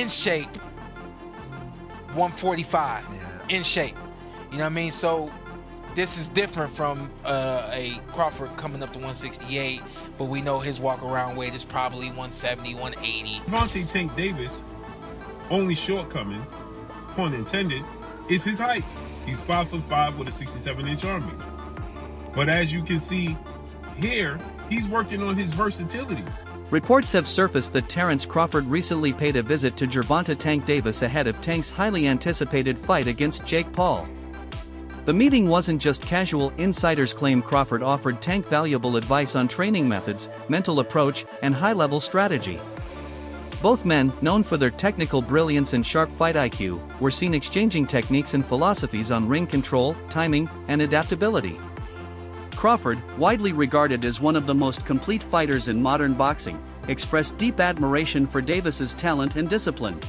in shape 145. In shape. You know what I mean? So this is different from a Crawford coming up to 168, but we know his walk around weight is probably 170, 180. Gervonta Tank Davis' only shortcoming, pun intended, is his height. He's 5'5" with a 67-inch arm reach. But as you can see here, he's working on his versatility. Reports have surfaced that Terence Crawford recently paid a visit to Gervonta Tank Davis ahead of Tank's highly anticipated fight against Jake Paul. The meeting wasn't just casual. Insiders claim Crawford offered Tank valuable advice on training methods, mental approach, and high-level strategy. Both men, known for their technical brilliance and sharp fight IQ, were seen exchanging techniques and philosophies on ring control, timing, and adaptability. Crawford, widely regarded as one of the most complete fighters in modern boxing, expressed deep admiration for Davis's talent and discipline.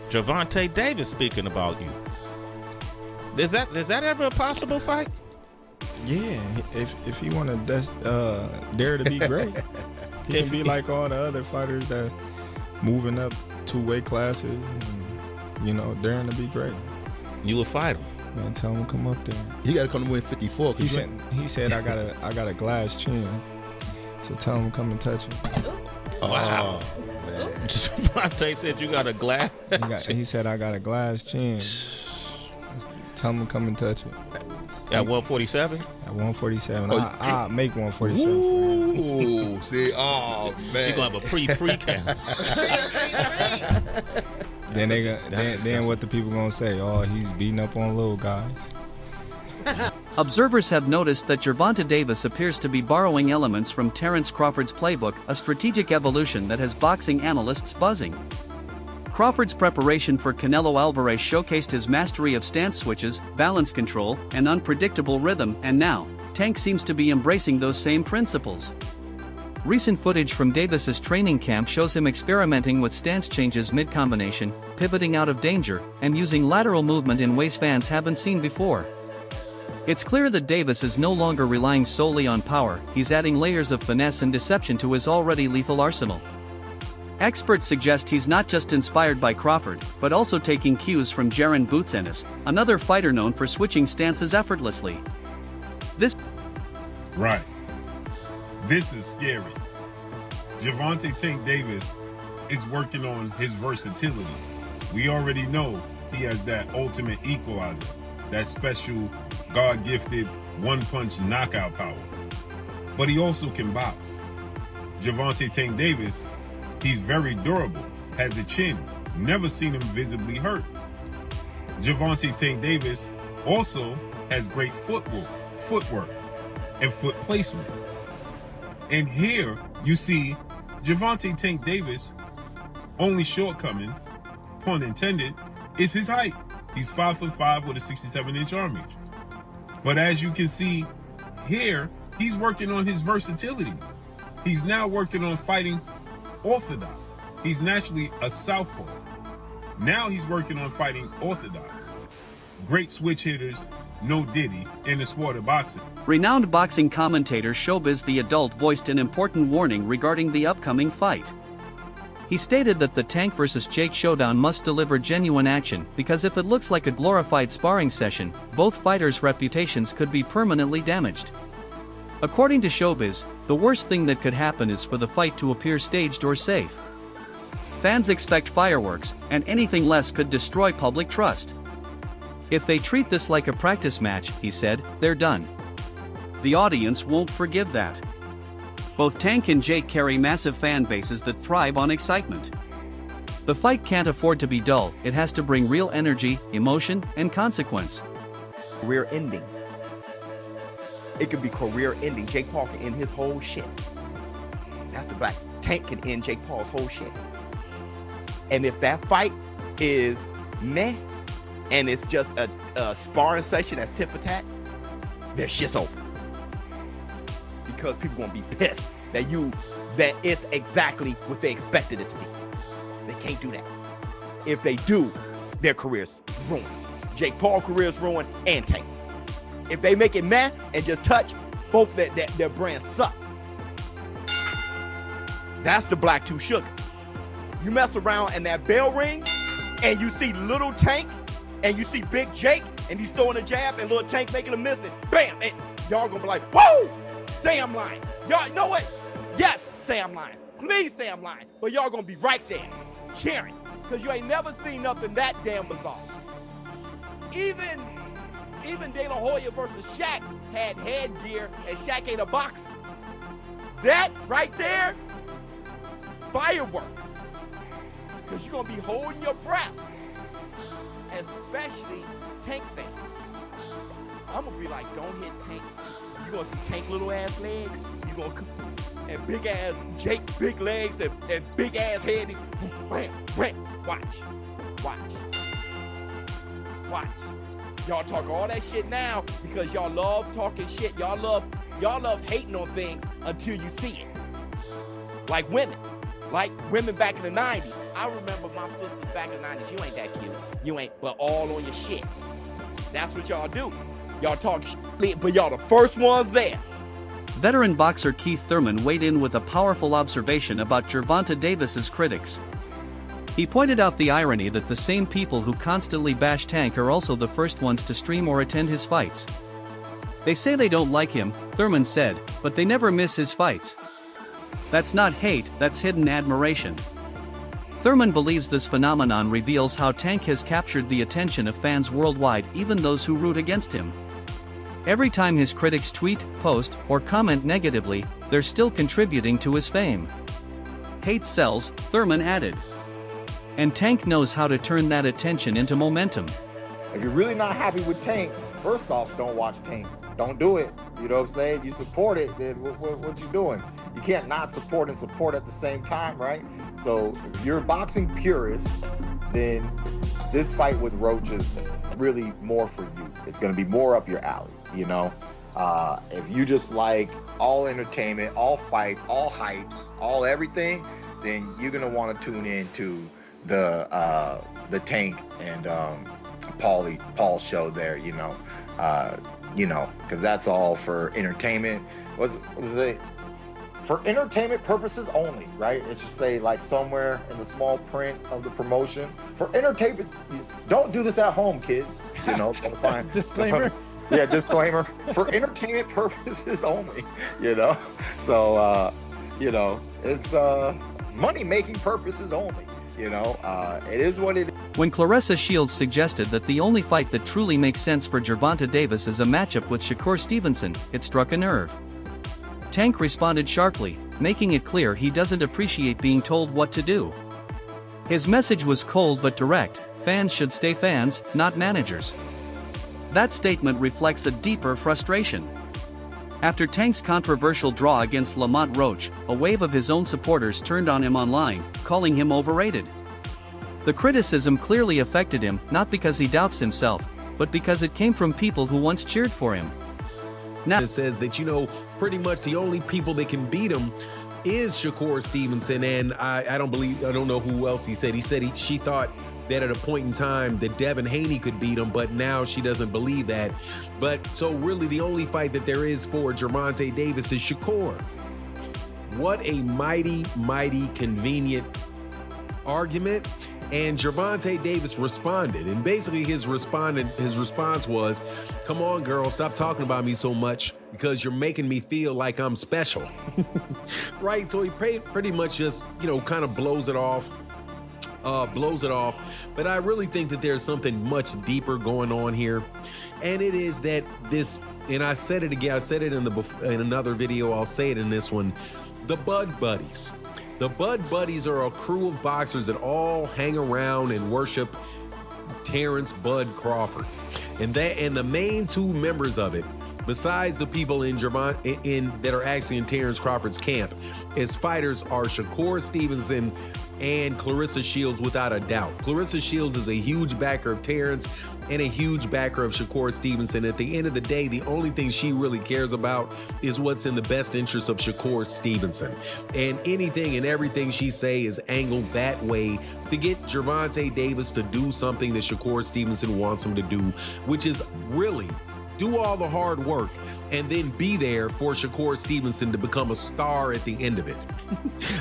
Gervonta Davis speaking about you. Is that ever a possible fight? Yeah, if he want to dare to be great, he can be like all the other fighters that moving up 2 weight classes, and, you know, daring to be great. You would fight him. Man, tell him to come up there. He got to come to win 54. He said I got a glass chin, so tell him to come and touch it. Wow. Gervonta said you got a glass. He said I got a glass chin. Tell him to come and touch it. At 147? At 147. I'll make 147 Ooh, see, oh, man. You're going to have a pre-count. Then what the people going to say? Oh, he's beating up on little guys. Observers have noticed that Gervonta Davis appears to be borrowing elements from Terence Crawford's playbook, a strategic evolution that has boxing analysts buzzing. Crawford's preparation for Canelo Alvarez showcased his mastery of stance switches, balance control, and unpredictable rhythm, and now, Tank seems to be embracing those same principles. Recent footage from Davis's training camp shows him experimenting with stance changes mid-combination, pivoting out of danger, and using lateral movement in ways fans haven't seen before. It's clear that Davis is no longer relying solely on power, he's adding layers of finesse and deception to his already lethal arsenal. Experts suggest he's not just inspired by Crawford, but also taking cues from Jaron Boots Ennis, another fighter known for switching stances effortlessly. Right. This is scary. Gervonta Tank Davis is working on his versatility. We already know he has that ultimate equalizer, that special God-gifted one-punch knockout power. But he also can box. Gervonta Tank Davis, he's very durable, has a chin, never seen him visibly hurt. Gervonta Tank Davis also has great footwork, and foot placement. And here you see Gervonta Tank Davis' only shortcoming, pun intended, is his height. He's 5'5" with a 67-inch arm reach. But as you can see here, he's working on his versatility. He's now working on fighting orthodox. He's naturally a southpaw. Now he's working on fighting orthodox. Great switch hitters, no Diddy, in the sport of boxing. Renowned boxing commentator Showbiz the Adult voiced an important warning regarding the upcoming fight. He stated that the Tank vs. Jake showdown must deliver genuine action, because if it looks like a glorified sparring session, both fighters' reputations could be permanently damaged. According to Showbiz, the worst thing that could happen is for the fight to appear staged or safe. Fans expect fireworks, and anything less could destroy public trust. If they treat this like a practice match, he said, they're done. The audience won't forgive that. Both Tank and Jake carry massive fan bases that thrive on excitement. The fight can't afford to be dull, it has to bring real energy, emotion, and consequence. Career ending. It could be career ending. Jake Paul can end his whole shit. That's the black. Tank can end Jake Paul's whole shit. And if that fight is meh, and it's just a sparring session that's tit for tat, their shit's over. Because people gonna be pissed that it's exactly what they expected it to be. They can't do that. If they do, their career's ruined. Jake Paul's career's ruined, and Tank. If they make it meh and just touch, both their brands suck. That's the black two sugars. You mess around and that bell ring, and you see little Tank, and you see Big Jake, and he's throwing a jab, and little Tank making a miss, and bam, and y'all gonna be like, whoa, say I'm lying. Y'all know what? Yes, say I'm lying. Please say I'm lying. But y'all gonna be right there, cheering, because you ain't never seen nothing that damn bizarre. Even De La Hoya versus Shaq had headgear, and Shaq ain't a boxer. That right there, fireworks. Because you're going to be holding your breath, especially Tank fans. I'm going to be like, don't hit Tank. You're going to see Tank little ass legs. You're going to and big ass Jake, big legs, and big ass head. Bam, bam. Watch. Y'all talk all that shit now because y'all love talking shit. Y'all love hating on things until you see it. Like women back in the 90s. I remember my sisters back in the 90s. You ain't that cute. You ain't, but all on your shit. That's what y'all do. Y'all talk shit, but y'all the first ones there. Veteran boxer Keith Thurman weighed in with a powerful observation about Gervonta Davis's critics. He pointed out the irony that the same people who constantly bash Tank are also the first ones to stream or attend his fights. They say they don't like him, Thurman said, but they never miss his fights. That's not hate, that's hidden admiration. Thurman believes this phenomenon reveals how Tank has captured the attention of fans worldwide, even those who root against him. Every time his critics tweet, post, or comment negatively, they're still contributing to his fame. Hate sells, Thurman added. And Tank knows how to turn that attention into momentum. If you're really not happy with Tank, first off, don't watch Tank. Don't do it. You know what I'm saying? You support it, then what you doing? You can't not support and support at the same time, right? So if you're a boxing purist, then this fight with Roach is really more for you. It's going to be more up your alley, you know? If you just like all entertainment, all fights, all hypes, all everything, then you're going to want to tune in to the Tank and Paul's show there, you know, because that's all for entertainment. What does it say? For entertainment purposes only, right? It's just say like somewhere in the small print of the promotion. For entertainment, don't do this at home, kids. You know, so fine. Disclaimer. Yeah, disclaimer. For entertainment purposes only, you know. So, you know, it's money-making purposes only. You know, it is what it is. When Claressa Shields suggested that the only fight that truly makes sense for Gervonta Davis is a matchup with Shakur Stevenson, it struck a nerve. Tank responded sharply, making it clear he doesn't appreciate being told what to do. His message was cold but direct: fans should stay fans, not managers. That statement reflects a deeper frustration. After Tank's controversial draw against Lamont Roach, a wave of his own supporters turned on him online, calling him overrated. The criticism clearly affected him, not because he doubts himself, but because it came from people who once cheered for him. Now it says that, you know, pretty much the only people that can beat him is Shakur Stevenson, and I don't know who else he said. She thought that at a point in time that Devin Haney could beat him, but now she doesn't believe that. But so really the only fight that there is for Gervonta Davis is Shakur. What a mighty, mighty convenient argument. And Gervonta Davis responded, and basically his response was, "Come on, girl, stop talking about me so much because you're making me feel like I'm special." Right? So he pretty much just, you know, kind of blows it off. But I really think that there's something much deeper going on here, and it is that this, and I said it again, I said it in another video, I'll say it in this one, the Bud Buddies. The Bud Buddies are a crew of boxers that all hang around and worship Terence Bud Crawford. And the main two members of it, besides the people that are actually in Terence Crawford's camp, as fighters are Shakur Stevenson and Claressa Shields, without a doubt. Claressa Shields is a huge backer of Terence and a huge backer of Shakur Stevenson. At the end of the day, the only thing she really cares about is what's in the best interest of Shakur Stevenson. And anything and everything she say is angled that way to get Gervonta Davis to do something that Shakur Stevenson wants him to do, which is really do all the hard work, and then be there for Shakur Stevenson to become a star at the end of it.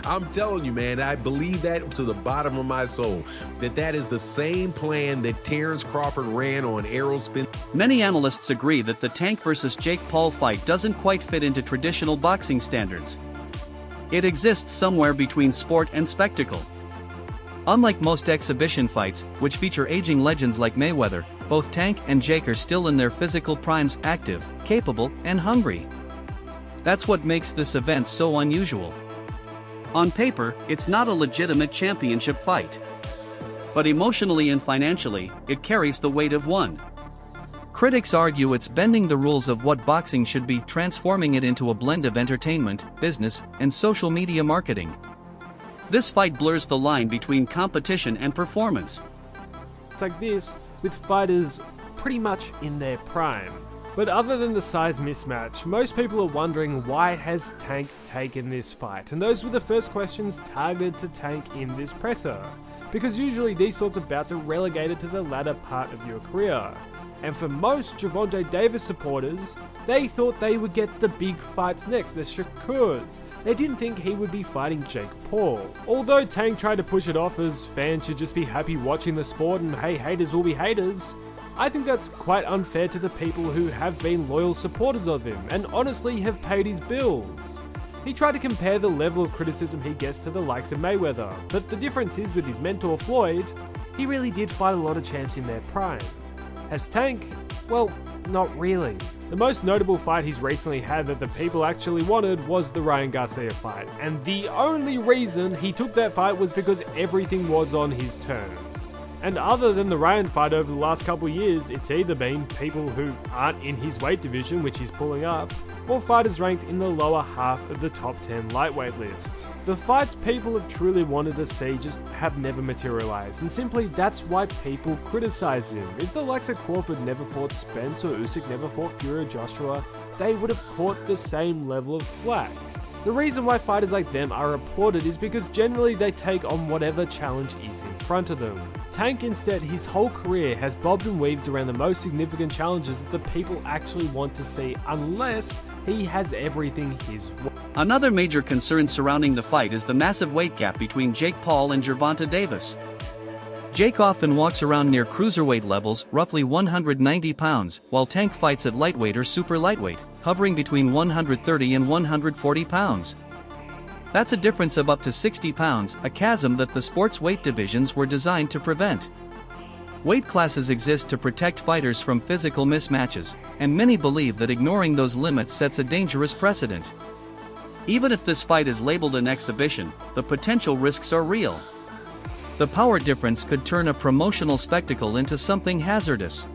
I'm telling you, man, I believe that to the bottom of my soul, that is the same plan that Terence Crawford ran on Aerospin. Many analysts agree that the Tank versus Jake Paul fight doesn't quite fit into traditional boxing standards. It exists somewhere between sport and spectacle. Unlike most exhibition fights, which feature aging legends like Mayweather, both Tank and Jake are still in their physical primes, active, capable, and hungry. That's what makes this event so unusual. On paper, it's not a legitimate championship fight. But emotionally and financially, it carries the weight of one. Critics argue it's bending the rules of what boxing should be, transforming it into a blend of entertainment, business, and social media marketing. This fight blurs the line between competition and performance. It's like this, with fighters pretty much in their prime. But other than the size mismatch, most people are wondering, why has Tank taken this fight? And those were the first questions targeted to Tank in this presser. Because usually these sorts of bouts are relegated to the latter part of your career. And for most Gervonta Davis supporters, they thought they would get the big fights next, the Shakurs. They didn't think he would be fighting Jake Paul. Although Tank tried to push it off as fans should just be happy watching the sport and hey, haters will be haters, I think that's quite unfair to the people who have been loyal supporters of him and honestly have paid his bills. He tried to compare the level of criticism he gets to the likes of Mayweather, but the difference is with his mentor Floyd, he really did fight a lot of champs in their prime. As Tank, well, not really. The most notable fight he's recently had that the people actually wanted was the Ryan Garcia fight, and the only reason he took that fight was because everything was on his terms. And other than the Ryan fight over the last couple years, it's either been people who aren't in his weight division, which he's pulling up, or fighters ranked in the lower half of the top 10 lightweight list. The fights people have truly wanted to see just have never materialized, and simply that's why people criticize him. If the likes of Crawford never fought Spence or Usyk never fought Fury or Joshua, they would have caught the same level of flack. The reason why fighters like them are applauded is because generally they take on whatever challenge is in front of them. Tank instead, his whole career has bobbed and weaved around the most significant challenges that the people actually want to see, unless he has everything his way. Another major concern surrounding the fight is the massive weight gap between Jake Paul and Gervonta Davis. Jake often walks around near cruiserweight levels, roughly 190 pounds, while Tank fights at lightweight or super lightweight, hovering between 130 and 140 pounds. That's a difference of up to 60 pounds, a chasm that the sports weight divisions were designed to prevent. Weight classes exist to protect fighters from physical mismatches, and many believe that ignoring those limits sets a dangerous precedent. Even if this fight is labeled an exhibition, the potential risks are real. The power difference could turn a promotional spectacle into something hazardous.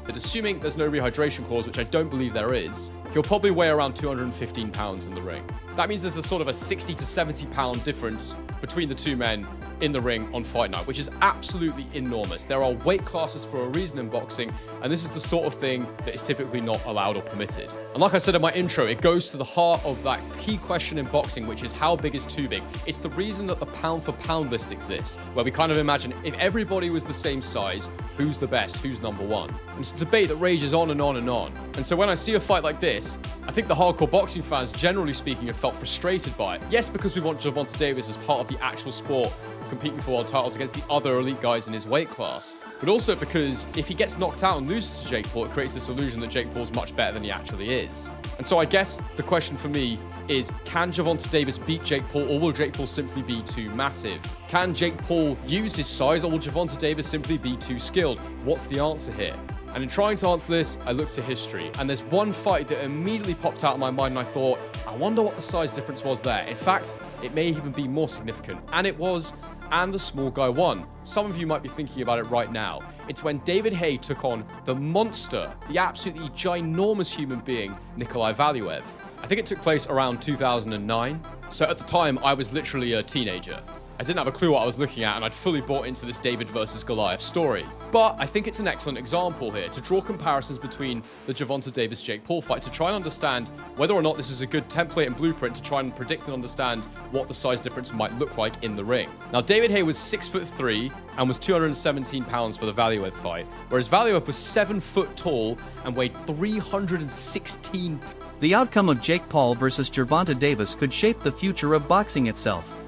But assuming there's no rehydration clause, which I don't believe there is, he'll probably weigh around 215 pounds in the ring. That means there's a sort of a 60 to 70 pound difference between the two men in the ring on fight night, which is absolutely enormous. There are weight classes for a reason in boxing, and this is the sort of thing that is typically not allowed or permitted. And like I said in my intro, it goes to the heart of that key question in boxing, which is how big is too big? It's the reason that the pound for pound list exists, where we kind of imagine if everybody was the same size, who's the best, who's number one? And it's a debate that rages on and on and on. And so when I see a fight like this, I think the hardcore boxing fans, generally speaking, have felt frustrated by it. Yes, because we want Gervonta Davis as part of the actual sport, competing for world titles against the other elite guys in his weight class, but also because if he gets knocked out and loses to Jake Paul, it creates this illusion that Jake Paul's much better than he actually is. And so I guess the question for me is, can Gervonta Davis beat Jake Paul, or will Jake Paul simply be too massive? Can Jake Paul use his size, or will Gervonta Davis simply be too skilled? What's the answer here? And in trying to answer this, I looked to history, and there's one fight that immediately popped out of my mind, and I thought, I wonder what the size difference was there. In fact, it may even be more significant, and it was, and the small guy won. Some of you might be thinking about it right now. It's when David Haye took on the monster, the absolutely ginormous human being, Nikolai Valuev. I think it took place around 2009. So at the time, I was literally a teenager. I didn't have a clue what I was looking at, and I'd fully bought into this David versus Goliath story. But I think it's an excellent example here to draw comparisons between the Gervonta Davis-Jake Paul fight to try and understand whether or not this is a good template and blueprint to try and predict and understand what the size difference might look like in the ring. Now, David Haye was 6'3" and was 217 pounds for the Valuev fight, whereas Valuev was 7 foot tall and weighed 316. The outcome of Jake Paul versus Gervonta Davis could shape the future of boxing itself.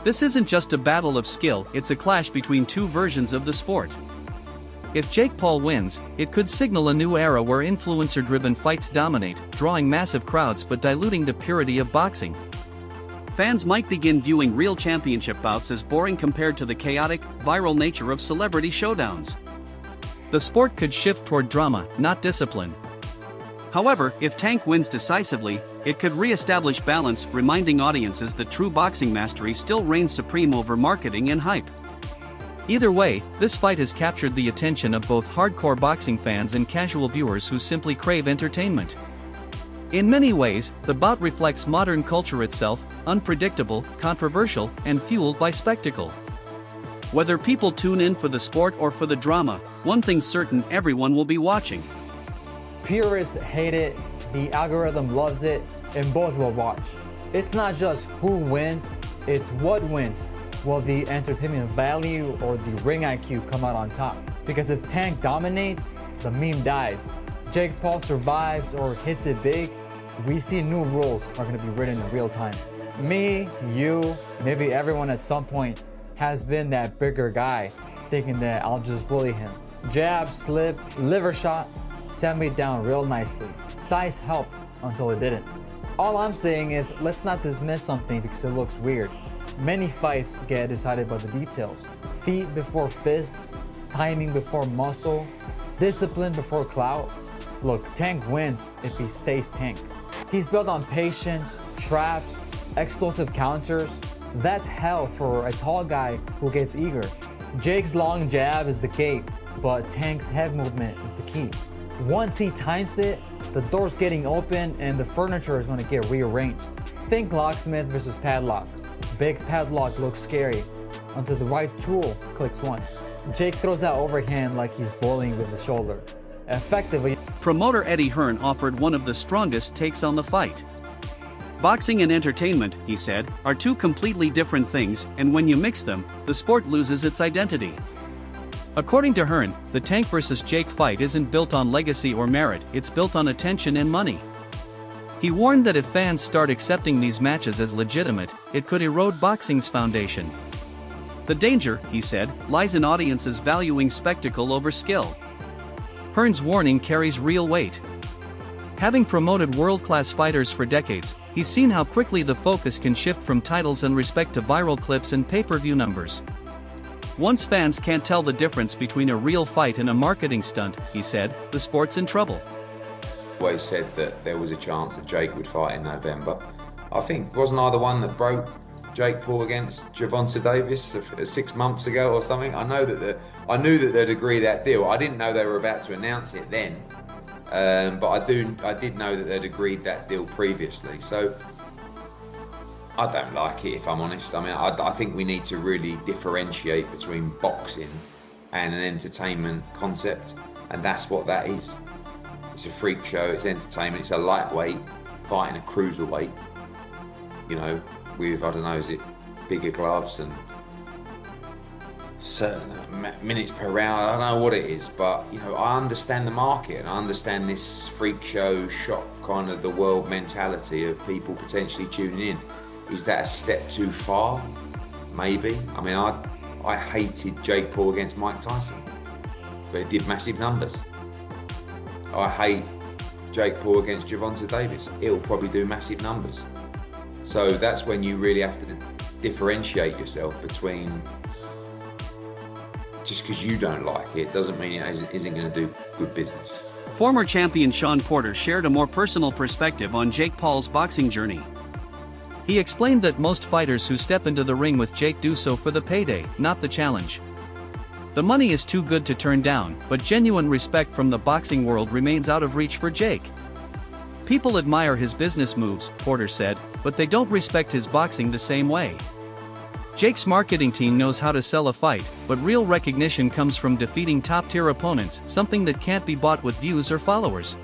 This isn't just a battle of skill, it's a clash between two versions of the sport. If Jake Paul wins, it could signal a new era where influencer-driven fights dominate, drawing massive crowds but diluting the purity of boxing. Fans might begin viewing real championship bouts as boring compared to the chaotic, viral nature of celebrity showdowns. The sport could shift toward drama, not discipline. However, if Tank wins decisively, it could re-establish balance, reminding audiences that true boxing mastery still reigns supreme over marketing and hype. Either way, this fight has captured the attention of both hardcore boxing fans and casual viewers who simply crave entertainment. In many ways, the bout reflects modern culture itself, unpredictable, controversial, and fueled by spectacle. Whether people tune in for the sport or for the drama, one thing's certain: everyone will be watching. Purists hate it, the algorithm loves it, and both will watch. It's not just who wins, it's what wins. Will the entertainment value or the ring IQ come out on top? Because if Tank dominates, the meme dies. Jake Paul survives or hits it big, we see new rules are going to be written in real time. Me, you, maybe everyone at some point has been that bigger guy, thinking that I'll just bully him. Jab, slip, liver shot, sent me down real nicely. Size helped until it didn't. All I'm saying is, let's not dismiss something because it looks weird. Many fights get decided by the details. Feet before fists, timing before muscle, discipline before clout. Look, Tank wins if he stays Tank. He's built on patience, traps, explosive counters. That's hell for a tall guy who gets eager. Jake's long jab is the gate, but Tank's head movement is the key. Once he times it, the door's getting open and the furniture is going to get rearranged. Think locksmith versus padlock. Big padlock looks scary until the right tool clicks once. Jake throws that overhand like he's bowling with the shoulder. Effectively. Promoter Eddie Hearn offered one of the strongest takes on the fight. Boxing and entertainment, he said, are two completely different things, and when you mix them, the sport loses its identity. According to Hearn, the Tank vs. Jake fight isn't built on legacy or merit, it's built on attention and money. He warned that if fans start accepting these matches as legitimate, it could erode boxing's foundation. The danger, he said, lies in audiences valuing spectacle over skill. Hearn's warning carries real weight. Having promoted world-class fighters for decades, he's seen how quickly the focus can shift from titles and respect to viral clips and pay-per-view numbers. Once fans can't tell the difference between a real fight and a marketing stunt, he said, the sport's in trouble. Always said that there was a chance that Jake would fight in November. I think, wasn't I the one that broke Jake Paul against Gervonta Davis 6 months ago or something? I knew that they'd agree that deal. I didn't know they were about to announce it then, but I did know that they'd agreed that deal previously. So I don't like it, if I'm honest. I mean, I think we need to really differentiate between boxing and an entertainment concept, and that's what that is. It's a freak show, it's entertainment, it's a lightweight fighting a cruiserweight, you know, with, I don't know, is it bigger gloves and certain minutes per round, I don't know what it is, but, you know, I understand the market and I understand this freak show, shock kind of the world mentality of people potentially tuning in. Is that a step too far? Maybe. I mean, I hated Jake Paul against Mike Tyson, but it did massive numbers. I hate Jake Paul against Gervonta Davis. It'll probably do massive numbers. So that's when you really have to differentiate yourself between, just because you don't like it doesn't mean it isn't going to do good business. Former champion Shawn Porter shared a more personal perspective on Jake Paul's boxing journey. He explained that most fighters who step into the ring with Jake do so for the payday, not the challenge. The money is too good to turn down, but genuine respect from the boxing world remains out of reach for Jake. People admire his business moves, Porter said, but they don't respect his boxing the same way. Jake's marketing team knows how to sell a fight, but real recognition comes from defeating top-tier opponents, something that can't be bought with views or followers.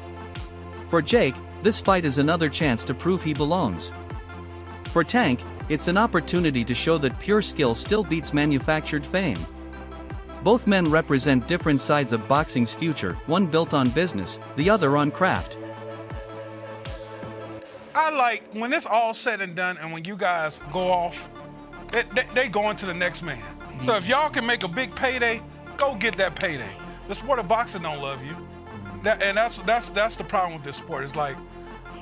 For Jake, this fight is another chance to prove he belongs. For Tank, it's an opportunity to show that pure skill still beats manufactured fame. Both men represent different sides of boxing's future, one built on business, the other on craft. I like when it's all said and done and when you guys go off, they go into the next man. So if y'all can make a big payday, go get that payday. The sport of boxing don't love you. That's the problem with this sport. It's like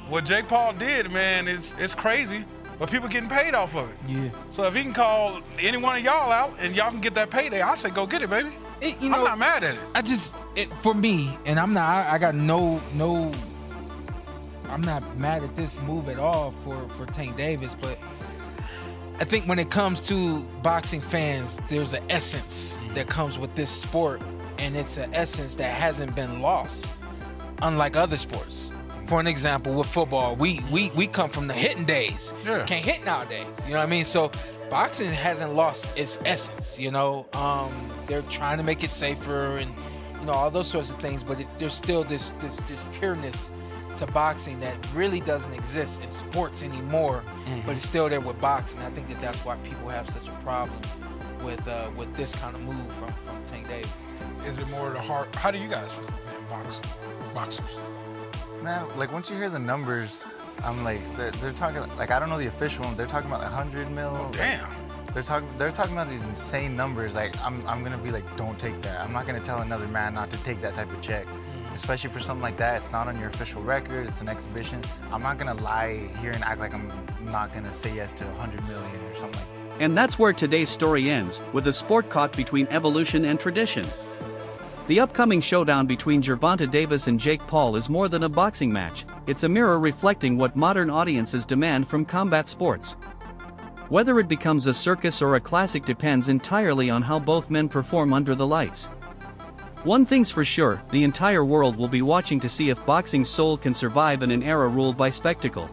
what Jake Paul did, man, it's crazy, but people getting paid off of it. Yeah. So if he can call any one of y'all out and y'all can get that payday, I say go get it, baby. I'm not mad at it. For me, and I'm not mad at this move at all for Tank Davis, but I think when it comes to boxing fans, there's an essence that comes with this sport, and it's an essence that hasn't been lost, unlike other sports. For an example, with football, we come from the hitting days. Yeah. Can't hit nowadays. You know what I mean? So boxing hasn't lost its essence. You know, they're trying to make it safer and all those sorts of things, but there's still this pureness to boxing that really doesn't exist in sports anymore, but it's still there with boxing. I think that's why people have such a problem with this kind of move from Tank Davis. Is it more the heart? How do you guys feel, man, boxers? Man, like once you hear the numbers, I'm like, they're talking, like I don't know the official one, they're talking about like 100 mil. Oh, damn. They're talking about these insane numbers. Like I'm gonna be like, don't take that. I'm not gonna tell another man not to take that type of check. Especially for something like that, it's not on your official record, it's an exhibition. I'm not gonna lie here and act like I'm not gonna say yes to 100 million or something like that. And that's where today's story ends, with a sport caught between evolution and tradition. The upcoming showdown between Gervonta Davis and Jake Paul is more than a boxing match, it's a mirror reflecting what modern audiences demand from combat sports. Whether it becomes a circus or a classic depends entirely on how both men perform under the lights. One thing's for sure, the entire world will be watching to see if boxing's soul can survive in an era ruled by spectacle.